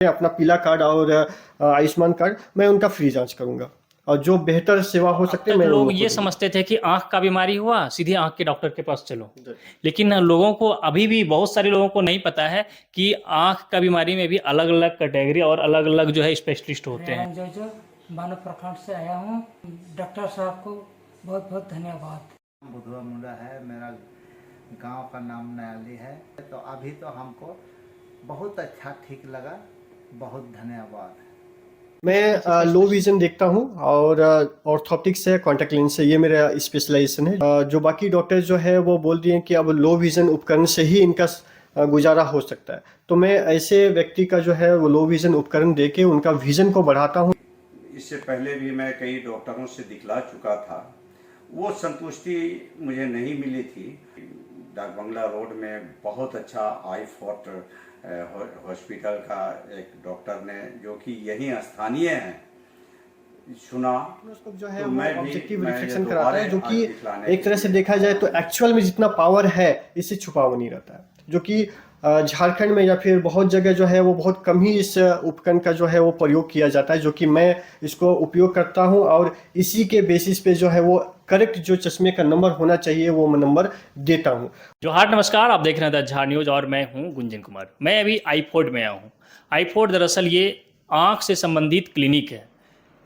अपना पीला कार्ड और आयुष्मान कार्ड मैं उनका फ्री जांच करूंगा और जो बेहतर सेवा हो अब सकती है तक मैं उन लोग लोग को ये दूंगा। समझते थे कि आँख का बीमारी हुआ, सीधे आँख के डॉक्टर के पास चलो। जी। लेकिन लोगों को अभी भी बहुत सारे लोगों को नहीं पता है कि आँख का बीमारी में भी अलग-अलग कैटेगरी और अलग-अलग जो है स्पेशलिस्ट होते हैं। जो जो मानव प्रखंड से आया हूँ। डॉक्टर साहब को बहुत बहुत धन्यवाद। बुधवा मुंडा है, मेरा गांव का नाम नयाली है। तो अभी तो हमको बहुत अच्छा ठीक लगा, बहुत धन्यवाद। मैं लो विजन देखता हूँ और ऑर्थोप्टिक्स है, कॉन्टैक्ट लेंस है, ये मेरा स्पेशलाइजेशन है। जो बाकी डॉक्टर जो है वो बोल दिए कि अब लो विजन उपकरण से ही इनका गुजारा हो सकता है, तो मैं ऐसे व्यक्ति का जो है वो लो विजन उपकरण दे के उनका विजन को बढ़ाता हूँ। इससे पहले भी मैं कई डॉक्टरों से दिखला चुका था, वो संतुष्टि मुझे नहीं मिली थी। डाक बंगला रोड में बहुत अच्छा आई फोर्ट हॉस्पिटल का एक डॉक्टर ने, जो कि यहीं स्थानीय हैं, सुना उसको जो है तो वो मैं ऑब्जेक्टिव मैं रिफ्लेक्शन दोबारा कराता है, जो कि आज दिखलाने एक तरह से के लिए देखा जाए तो एक्चुअल में जितना पावर है इससे छुपा हुआ नहीं रहता है, जो कि झारखंड में या फिर बहुत जगह जो है वो बहुत कम ही इस उपकरण का जो है वो प्रयोग किया जाता है, जो कि मैं इसको उपयोग करता हूं और इसी के बेसिस पे जो है वो करेक्ट जो चश्मे का नंबर होना चाहिए वो मैं नंबर देता हूं। जोहार, नमस्कार। आप देख रहे हैं द झार न्यूज़ और मैं हूं गुंजन कुमार। मैं अभी आईफोर्ड में आया हूं। आईफोर्ड दरअसल ये आँख से संबंधित क्लिनिक है,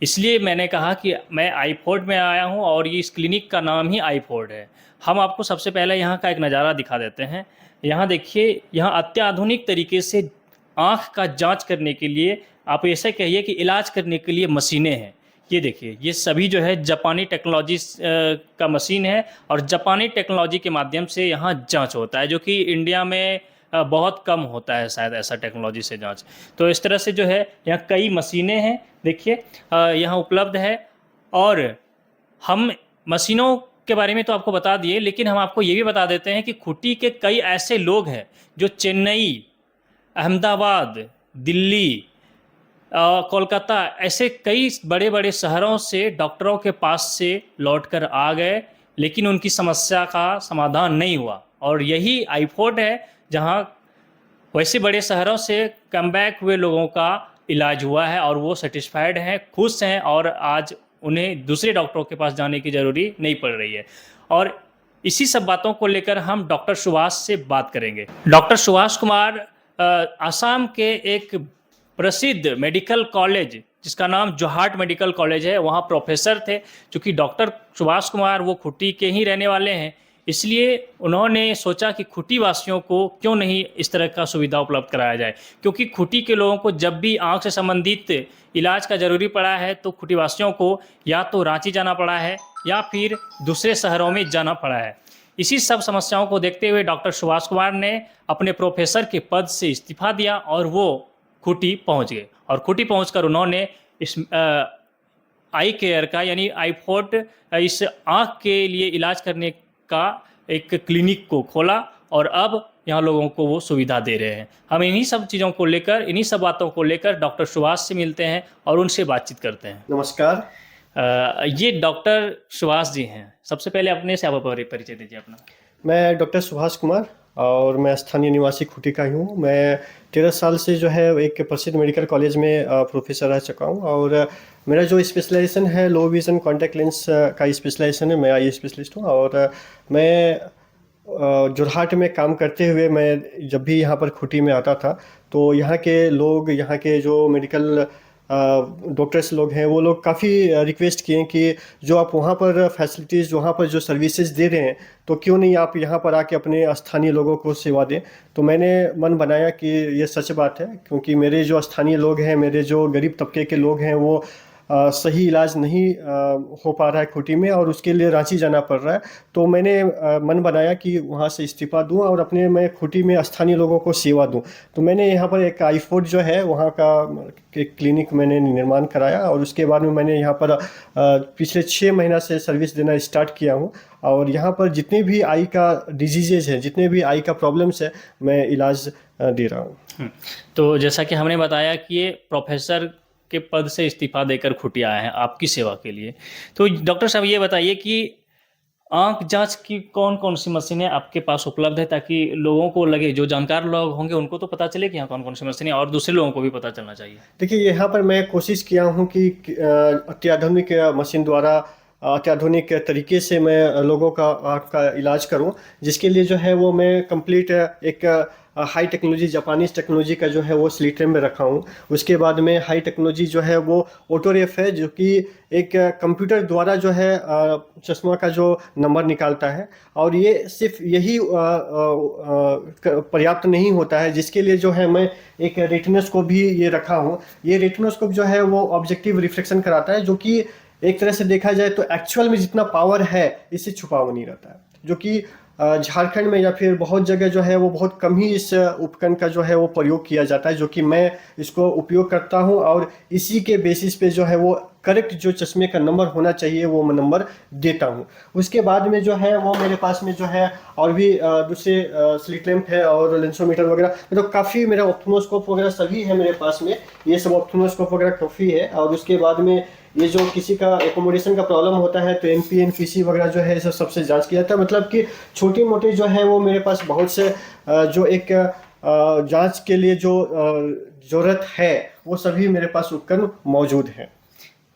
इसलिए मैंने कहा कि मैं आईफोर्ड में आया हूं और ये इस क्लिनिक का नाम ही आईफोर्ड है। हम आपको सबसे पहले यहाँ का एक नज़ारा दिखा देते हैं। यहाँ देखिए, यहाँ अत्याधुनिक तरीके से आँख का जांच करने के लिए, आप ऐसे कहिए कि इलाज करने के लिए मशीनें हैं। ये देखिए, ये सभी जो है जापानी टेक्नोलॉजी का मशीन है और जापानी टेक्नोलॉजी के माध्यम से यहाँ जांच होता है, जो कि इंडिया में बहुत कम होता है शायद ऐसा टेक्नोलॉजी से जांच। तो इस तरह से जो है यहाँ कई मशीनें हैं, देखिए यहाँ उपलब्ध है। और हम मशीनों के बारे में तो आपको बता दिए, लेकिन हम आपको ये भी बता देते हैं कि खूंटी के कई ऐसे लोग हैं जो चेन्नई, अहमदाबाद, दिल्ली, कोलकाता, ऐसे कई बड़े बड़े शहरों से डॉक्टरों के पास से लौटकर आ गए, लेकिन उनकी समस्या का समाधान नहीं हुआ। और यही आईफोर्ड है जहां वैसे बड़े शहरों से कम बैक हुए लोगों का इलाज हुआ है और वो सेटिस्फाइड हैं, खुश हैं और आज उन्हें दूसरे डॉक्टरों के पास जाने की ज़रूरी नहीं पड़ रही है। और इसी सब बातों को लेकर हम डॉक्टर सुभाष से बात करेंगे। डॉक्टर सुभाष कुमार आसाम के एक प्रसिद्ध मेडिकल कॉलेज जिसका नाम जोहाट मेडिकल कॉलेज है, वहाँ प्रोफेसर थे। चूँकि डॉक्टर सुभाष कुमार वो खूंटी के ही रहने वाले हैं, इसलिए उन्होंने सोचा कि खूंटी वासियों को क्यों नहीं इस तरह का सुविधा उपलब्ध कराया जाए, क्योंकि खूंटी के लोगों को जब भी आँख से संबंधित इलाज का ज़रूरी पड़ा है तो खूंटी वासियों को या तो रांची जाना पड़ा है या फिर दूसरे शहरों में जाना पड़ा है। इसी सब समस्याओं को देखते हुए डॉक्टर सुभाष कुमार ने अपने प्रोफेसर के पद से इस्तीफा दिया और वो खूंटी पहुंच गए। और खूंटी पहुंचकर उन्होंने इस आई केयर का, यानी आईफोर्ड, इस आँख के लिए इलाज करने का एक क्लिनिक को खोला और अब यहाँ लोगों को वो सुविधा दे रहे हैं। हम इन्हीं सब चीज़ों को लेकर, इन्हीं सब बातों को लेकर डॉक्टर सुभाष से मिलते हैं और उनसे बातचीत करते हैं। नमस्कार। ये डॉक्टर सुभाष जी हैं। सबसे पहले अपने से आप परिचय दीजिए अपना। मैं डॉक्टर सुभाष कुमार और मैं स्थानीय निवासी खूंटी का ही हूँ। मैं 13 साल से जो है एक प्रसिद्ध मेडिकल कॉलेज में प्रोफेसर रह चुका हूँ और मेरा जो स्पेशलाइजेशन है लो विज़न कॉन्टैक्ट लेंस का स्पेशलाइजेशन है। मैं आई स्पेशलिस्ट हूँ और मैं जोरहाट में काम करते हुए मैं जब भी यहाँ पर खूंटी में आता था तो यहाँ के लोग, यहाँ के जो मेडिकल डॉक्टर्स लोग हैं वो लोग काफ़ी रिक्वेस्ट किए कि जो आप वहाँ पर फैसिलिटीज़, वहाँ पर जो सर्विसेज दे रहे हैं तो क्यों नहीं आप यहाँ पर आके अपने स्थानीय लोगों को सेवा दें। तो मैंने मन बनाया कि ये सच बात है, क्योंकि मेरे जो स्थानीय लोग हैं, मेरे जो गरीब तबके के लोग हैं, वो सही इलाज नहीं हो पा रहा है खूंटी में और उसके लिए रांची जाना पड़ रहा है। तो मैंने मन बनाया कि वहाँ से इस्तीफा दूं और अपने मैं खूंटी में स्थानीय लोगों को सेवा दूं। तो मैंने यहाँ पर एक आईफोर्ड जो है वहाँ का एक क्लिनिक मैंने निर्माण कराया और उसके बाद में मैंने यहाँ पर पिछले 6 महीना से सर्विस देना स्टार्ट किया हूँ। और यहाँ पर जितने भी आई का डिजीजेज हैं, जितने भी आई का प्रॉब्लम्स है, मैं इलाज दे रहा हूँ। तो जैसा कि हमने बताया कि ये प्रोफेसर के पद से इस्तीफा देकर खूंटी आए हैं आपकी सेवा के लिए। तो डॉक्टर साहब ये बताइए कि आंख जांच की कौन कौन सी मशीनें आपके पास उपलब्ध है, ताकि लोगों को लगे, जो जानकार लोग होंगे उनको तो पता चले कि यहाँ कौन कौन सी मशीनें, और दूसरे लोगों को भी पता चलना चाहिए। देखिए, यहाँ पर मैं कोशिश किया हूँ कि अत्याधुनिक मशीन द्वारा अत्याधुनिक तरीके से मैं लोगों का आँख का इलाज करूँ, जिसके लिए जो है वो मैं कंप्लीट एक हाई टेक्नोलॉजी, जापानीज़ टेक्नोलॉजी का जो है वो स्लिट में रखा हूँ। उसके बाद में हाई टेक्नोलॉजी जो है वो ऑटोरेफ है, जो कि एक कंप्यूटर द्वारा जो है चश्मा का जो नंबर निकालता है। और ये सिर्फ यही पर्याप्त नहीं होता है, जिसके लिए जो है मैं एक रेटिनोस्कोप भी ये रखा हूँ। ये रेटिनोस्कोप जो है वो ऑब्जेक्टिव रिफ्लेक्शन कराता है, जो कि एक तरह से देखा जाए तो एक्चुअल में जितना पावर है इससे छुपा हुआ नहीं रहता है, जो कि झारखंड में या फिर बहुत जगह जो है वो बहुत कम ही इस उपकरण का जो है वो प्रयोग किया जाता है, जो कि मैं इसको उपयोग करता हूं और इसी के बेसिस पे जो है वो करेक्ट जो चश्मे का नंबर होना चाहिए वो मैं नंबर देता हूं। उसके बाद में जो है वो मेरे पास में जो है और भी दूसरे स्लिट लैंप है और लेंसोमीटर वगैरह, मतलब काफ़ी मेरा ऑप्थोमोस्कोप वगैरह सभी है मेरे पास में। ये सब ऑप्थोमोस्कोप वगैरह काफ़ी है। और उसके बाद में ये जो किसी का एकोमोडेशन का प्रॉब्लम होता है तो एनपी एनपीसी वगैरह जो है सबसे जांच किया जाता है। मतलब कि छोटे मोटे जो है वो मेरे पास बहुत से जो एक जांच के लिए जो ज़रूरत है वो सभी मेरे पास उपकरण मौजूद हैं।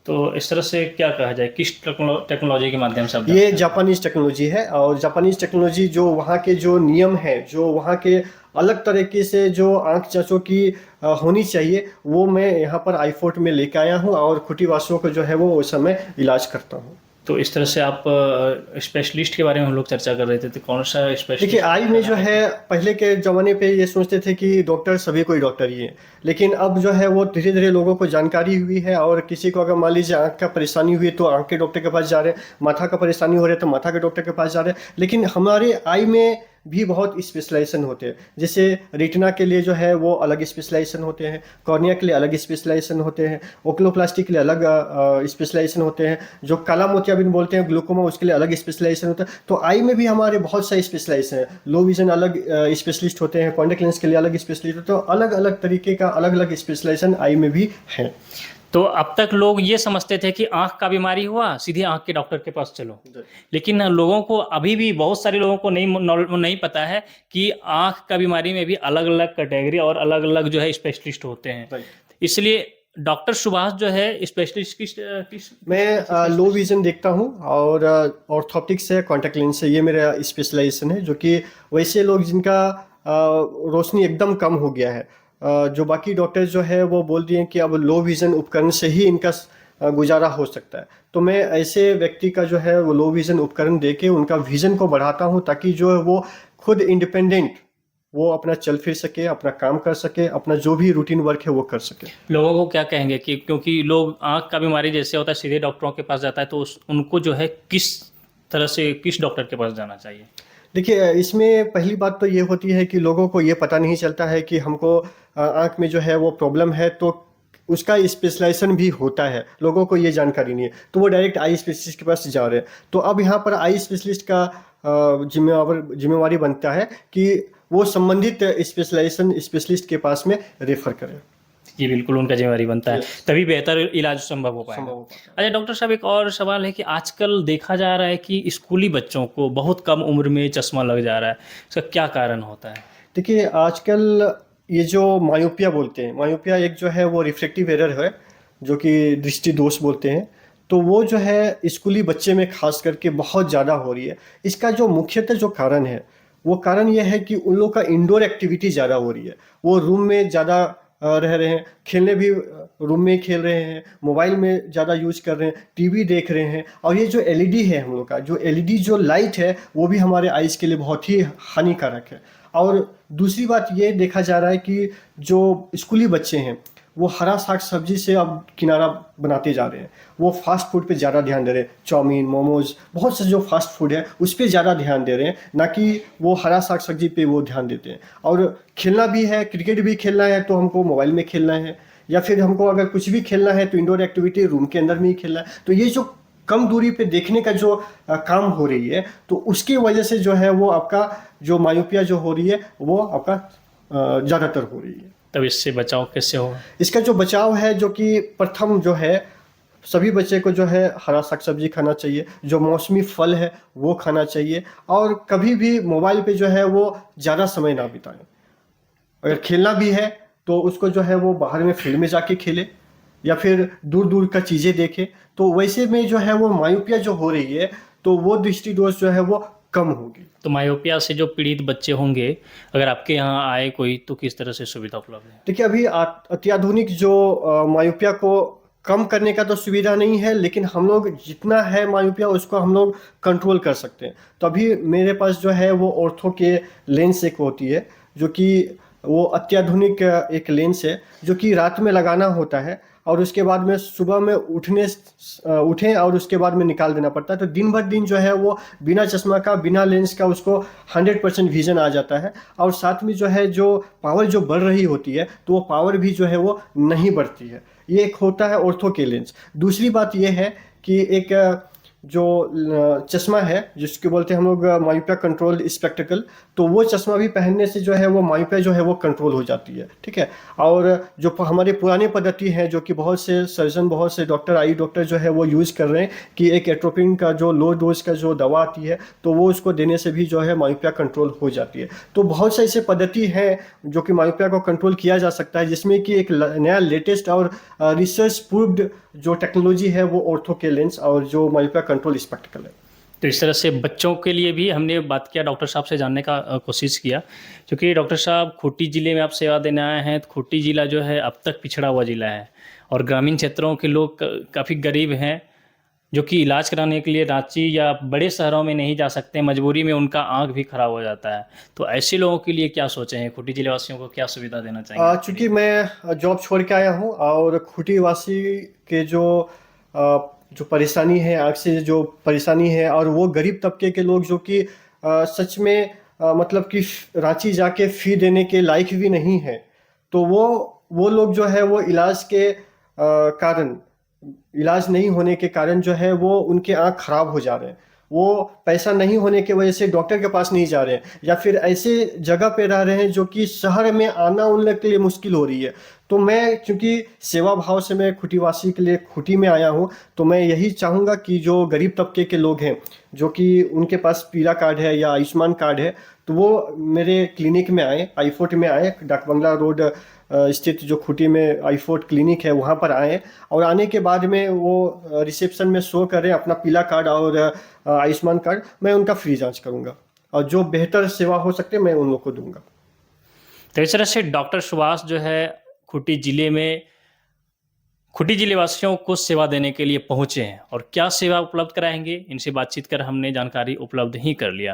तो इस तरह से क्या कहा जाए, किस टेक्नोलॉजी के माध्यम से आप ये जापानीज़ टेक्नोलॉजी है। और जापानीज़ टेक्नोलॉजी जो वहाँ के जो नियम है, जो वहाँ के अलग तरीके से जो आँख जांचों की होनी चाहिए, वो मैं यहाँ पर आईफोर्ट में लेके आया हूँ और खुटीवासियों को जो है वो उस समय इलाज करता हूँ। तो इस तरह से आप स्पेशलिस्ट के बारे में हम लोग चर्चा कर रहे थे, तो कौन सा स्पेशलिस्ट? देखिए, आई में जो है पहले के ज़माने पे ये सोचते थे कि डॉक्टर सभी कोई डॉक्टर ही है, लेकिन अब जो है वो धीरे धीरे लोगों को जानकारी हुई है। और किसी को अगर मान लीजिए आँख का परेशानी हुई तो आँख के डॉक्टर के पास जा रहे हैं, माथा का परेशानी हो रहा है तो माथा के डॉक्टर के पास जा रहे हैं। लेकिन हमारे आई में भी बहुत स्पेशलाइजेशन होते हैं। जैसे रेटिना के लिए जो है वो अलग स्पेशलाइजेशन होते हैं, कॉर्निया के लिए अलग स्पेशलाइजेशन होते हैं, ओक्लोप्लास्टी के लिए अलग स्पेशलाइजेशन होते हैं, जो काला मोतियाबिंद बोलते हैं ग्लूकोमा उसके लिए अलग स्पेशलाइजेशन होता है। तो आई में भी हमारे बहुत सारे स्पेशलाइजेशन हैं। लो विजन अलग स्पेशलिस्ट होते हैं, कॉन्टैक्ट लेंस के लिए अलग स्पेशलिस्ट होते हैं। तो अलग अलग तरीके का अलग अलग स्पेशलाइजेशन आई में भी है। तो अब तक लोग ये समझते थे कि आँख का बीमारी हुआ सीधे आँख के डॉक्टर के पास चलो, लेकिन लोगों को अभी भी, बहुत सारे लोगों को नहीं पता है कि आँख का बीमारी में भी अलग अलग कैटेगरी और अलग अलग जो है स्पेशलिस्ट होते हैं। इसलिए डॉक्टर सुभाष जो है स्पेशलिस्ट किस? मैं लो विजन देखता हूँ और ऑर्थोप्टिक्स है, कॉन्टैक्ट लेंस है, ये मेरा स्पेशलाइजेशन है। जो कि वैसे लोग जिनका रोशनी एकदम कम हो गया है, जो बाकी डॉक्टर जो है वो बोल दिए कि अब लो विज़न उपकरण से ही इनका गुजारा हो सकता है। तो मैं ऐसे व्यक्ति का जो है वो लो विज़न उपकरण देके उनका विज़न को बढ़ाता हूँ, ताकि जो है वो खुद इंडिपेंडेंट वो अपना चल फिर सके, अपना काम कर सके, अपना जो भी रूटीन वर्क है वो कर सके। लोगों को क्या कहेंगे कि क्योंकि लोग आँख का बीमारी जैसे होता है सीधे डॉक्टरों के पास जाता है, तो उनको जो है किस तरह से किस डॉक्टर के पास जाना चाहिए? देखिए, इसमें पहली बात तो ये होती है कि लोगों को ये पता नहीं चलता है कि हमको आँख में जो है वो प्रॉब्लम है, तो उसका स्पेशलाइजेशन भी होता है। लोगों को ये जानकारी नहीं है, तो वो डायरेक्ट आई स्पेशलिस्ट के पास जा रहे हैं। तो अब यहाँ पर आई स्पेशलिस्ट का जिम्मेवारी बनता है कि वो संबंधित स्पेशलाइजेशन स्पेशलिस्ट के पास में रेफर करें। ये बिल्कुल उनका जिम्मेवारी बनता है, तभी बेहतर इलाज संभव हो पाएगा। अच्छा डॉक्टर साहब, एक और सवाल है कि आजकल देखा जा रहा है कि स्कूली बच्चों को बहुत कम उम्र में चश्मा लग जा रहा है, इसका क्या कारण होता है? देखिए, आजकल ये जो मायोपिया बोलते हैं, मायोपिया एक जो है वो रिफ्लेक्टिव एरर है, जो कि दृष्टि दोष बोलते हैं। तो वो जो है स्कूली बच्चे में खास करके बहुत ज़्यादा हो रही है। इसका जो मुख्यतः जो कारण है वो कारण ये है कि उन लोग का इंडोर एक्टिविटी ज़्यादा हो रही है। वो रूम में ज़्यादा रह रहे हैं, खेलने भी रूम में खेल रहे हैं, मोबाइल में ज़्यादा यूज कर रहे हैं, टीवी देख रहे हैं। और ये जो एलईडी है हम लोग का, जो एलईडी जो लाइट है वो भी हमारे आइज़ के लिए बहुत ही हानिकारक है। और दूसरी बात ये देखा जा रहा है कि जो स्कूली बच्चे हैं वो हरा साग सब्जी से अब किनारा बनाते जा रहे हैं। वो फास्ट फूड पे ज़्यादा ध्यान दे रहे हैं, चाउमीन, मोमोज, बहुत से जो फास्ट फूड है उस पर ज़्यादा ध्यान दे रहे हैं, ना कि वो हरा साग सब्जी पे वो ध्यान देते हैं। और खेलना भी है, क्रिकेट भी खेलना है तो हमको मोबाइल में खेलना है, या फिर हमको अगर कुछ भी खेलना है तो इंडोर एक्टिविटी रूम के अंदर में ही खेलना है। तो ये जो कम दूरी पे देखने का जो काम हो रही है, तो उसकी वजह से जो है वो आपका जो मायोपिया जो हो रही है वो आपका ज़्यादातर हो रही है। तब इससे बचाव कैसे होगा? इसका जो बचाव है, जो कि प्रथम जो है सभी बच्चे को जो है हरा साग सब्जी खाना चाहिए, जो मौसमी फल है वो खाना चाहिए, और कभी भी मोबाइल पे जो है वो ज़्यादा समय ना बिताएं। अगर खेलना भी है तो उसको जो है वो बाहर में फील्ड में जाके खेले, या फिर दूर दूर का चीज़ें देखे। तो वैसे में जो है वो मायोपिया जो हो रही है, तो वो दृष्टि दोष जो है वो कम होगी। तो मायोपिया से जो पीड़ित बच्चे होंगे, अगर आपके यहाँ आए कोई, तो किस तरह से सुविधा उपलब्ध है? देखिए, अभी अत्याधुनिक जो मायोपिया को कम करने का तो सुविधा नहीं है, लेकिन हम लोग जितना है मायोपिया उसको हम लोग कंट्रोल कर सकते हैं। तो अभी मेरे पास जो है वो ऑर्थो के लेंस एक होती है, जो कि वो अत्याधुनिक एक लेंस है, जो कि रात में लगाना होता है, और उसके बाद में सुबह में उठें और उसके बाद में निकाल देना पड़ता है। तो दिन भर दिन जो है वो बिना चश्मा का, बिना लेंस का उसको 100% विजन आ जाता है, और साथ में जो है जो पावर जो बढ़ रही होती है, तो वो पावर भी जो है वो नहीं बढ़ती है। ये एक होता है ऑर्थो के लेंस। दूसरी बात ये है कि एक जो चश्मा है जिसके बोलते हैं हम लोग मायोपिया कंट्रोल स्पेक्टिकल, तो वो चश्मा भी पहनने से जो है वो मायोपिया जो है वो कंट्रोल हो जाती है, ठीक है। और जो हमारे पुराने पद्धति हैं, जो कि बहुत से सर्जन, बहुत से डॉक्टर, आई डॉक्टर जो है वो यूज़ कर रहे हैं, कि एक एट्रोपिन का जो लो डोज का जो दवा आती है, तो वो उसको देने से भी जो है मायोपिया कंट्रोल हो जाती है। तो बहुत से ऐसे पद्धति हैं जो कि मायोपिया को कंट्रोल किया जा सकता है, जिसमें कि एक नया लेटेस्ट और रिसर्च प्रूव्ड जो टेक्नोलॉजी है वो ऑर्थो के लेंस और जो मायोपिया कंट्रोल स्पेक्टिकल है। तो इस तरह से बच्चों के लिए भी हमने बात किया, डॉक्टर साहब से जानने का कोशिश किया, क्योंकि डॉक्टर साहब खूंटी ज़िले में आप सेवा देने आए हैं। तो खूंटी ज़िला जो है अब तक पिछड़ा हुआ ज़िला है, और ग्रामीण क्षेत्रों के लोग काफ़ी गरीब हैं, जो कि इलाज कराने के लिए रांची या बड़े शहरों में नहीं जा सकते, मजबूरी में उनका आँख भी खराब हो जाता है। तो ऐसे लोगों के लिए क्या सोचे हैं, खूंटी ज़िले वासियों को क्या सुविधा देना चाहेंगे? चूँकि मैं जॉब छोड़ के आया हूँ, और खूंटी वासी के जो परेशानी है, आँख से जो परेशानी है, और वो गरीब तबके के लोग जो कि सच में मतलब कि रांची जाके फ़ी देने के लायक भी नहीं है, तो वो लोग जो है वो इलाज के कारण, इलाज नहीं होने के कारण जो है वो उनके आँख खराब हो जा रहे हैं। वो पैसा नहीं होने की वजह से डॉक्टर के पास नहीं जा रहे हैं, या फिर ऐसे जगह पे रह रहे हैं जो कि शहर में आना उन लोग के लिए मुश्किल हो रही है। तो मैं चूँकि सेवा भाव से मैं खूंटीवासी के लिए खूंटी में आया हूँ, तो मैं यही चाहूँगा कि जो गरीब तबके के लोग हैं, जो कि उनके पास पीला कार्ड है या आयुष्मान कार्ड है, तो वो मेरे क्लिनिक में आए, आईफोर्ट में आए, डाक बंगला रोड स्थित जो खूंटी में आईफोर्ट क्लिनिक है वहाँ पर आए, और आने के बाद में वो रिसेप्शन में शो करें अपना पीला कार्ड और आयुष्मान कार्ड। मैं उनका फ्री जांच करूँगा, और जो बेहतर सेवा हो सकते मैं उन लोग को दूंगा। तो इस तरह से डॉक्टर सुभाष जो है खूंटी ज़िले में खूंटी ज़िले वासियों को सेवा देने के लिए पहुंचे हैं, और क्या सेवा उपलब्ध कराएंगे, इनसे बातचीत कर हमने जानकारी उपलब्ध ही कर लिया।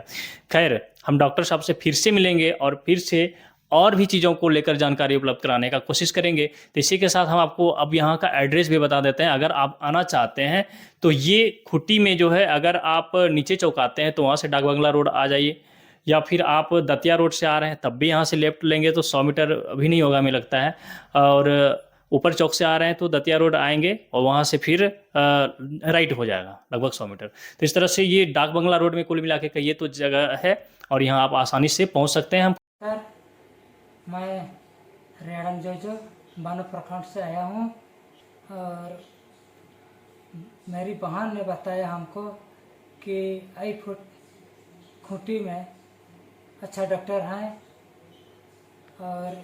खैर, हम डॉक्टर साहब से फिर से मिलेंगे और फिर से और भी चीज़ों को लेकर जानकारी उपलब्ध कराने का कोशिश करेंगे। तो इसी के साथ हम आपको अब यहाँ का एड्रेस भी बता देते हैं। अगर आप आना चाहते हैं तो ये खूंटी में जो है, अगर आप नीचे चौक आते हैं तो वहाँ से डाक बंगला रोड आ जाइए, या फिर आप दतिया रोड से आ रहे हैं तब भी यहाँ से लेफ्ट लेंगे तो 100 मीटर भी नहीं होगा हमें लगता है, और ऊपर चौक से आ रहे हैं तो दतिया रोड आएंगे और वहाँ से फिर राइट हो जाएगा लगभग 100 मीटर। तो इस तरह से ये डाक बंगला रोड में कुल मिला के कहिए तो जगह है, और यहाँ आप आसानी से पहुँच सकते हैं। हम सर, मैं रेड़म जोजो बानो प्रखंड से आया हूँ, और मेरी बहन ने बताया हमको कि आईफोर्ट खूंटी में अच्छा डॉक्टर हैं, और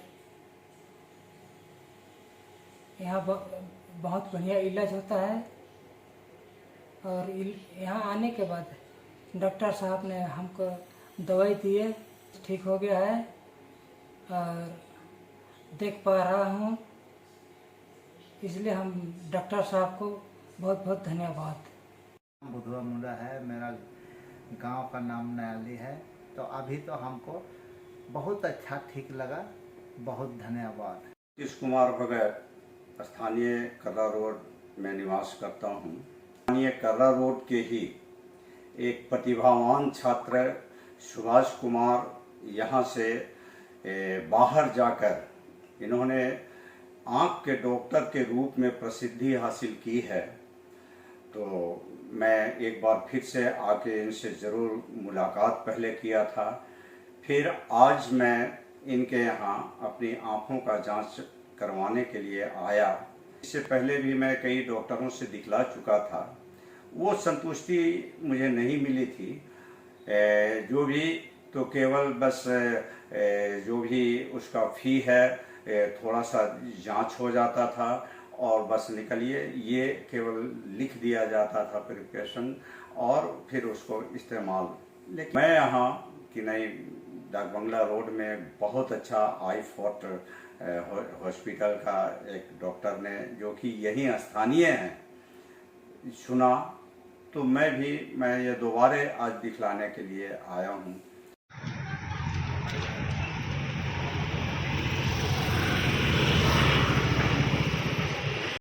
यहाँ बहुत बढ़िया इलाज होता है। और यहाँ आने के बाद डॉक्टर साहब ने हमको दवाई दिए, ठीक हो गया है, और देख पा रहा हूँ। इसलिए हम डॉक्टर साहब को बहुत बहुत धन्यवाद। बुधवा मुंडा है, मेरा गांव का नाम नयाली है। तो अभी तो हमको बहुत अच्छा ठीक लगा, बहुत धन्यवाद। नीतीश कुमार भगत, स्थानीय कर्रा रोड में निवास करता हूँ। स्थानीय कर्रा रोड के ही एक प्रतिभावान छात्र सुभाष कुमार यहाँ से बाहर जाकर इन्होंने आँख के डॉक्टर के रूप में प्रसिद्धि हासिल की है। तो मैं एक बार फिर से आके इनसे ज़रूर मुलाकात पहले किया था, फिर आज मैं इनके यहाँ अपनी आँखों का जांच करवाने के लिए आया। इससे पहले भी मैं कई डॉक्टरों से दिखला चुका था, वो संतुष्टि मुझे नहीं मिली थी। जो भी तो केवल बस जो भी उसका फ़ी है थोड़ा सा जांच हो जाता था और बस निकलिए, ये केवल लिख दिया जाता था प्रिपरेशन और फिर उसको इस्तेमाल। लेकिन मैं यहाँ कि नहीं, डाक बंगला रोड में बहुत अच्छा आई फोर्ट हॉस्पिटल का एक डॉक्टर ने, जो कि यहीं स्थानीय हैं, सुना तो मैं ये दोबारा आज दिखलाने के लिए आया हूँ।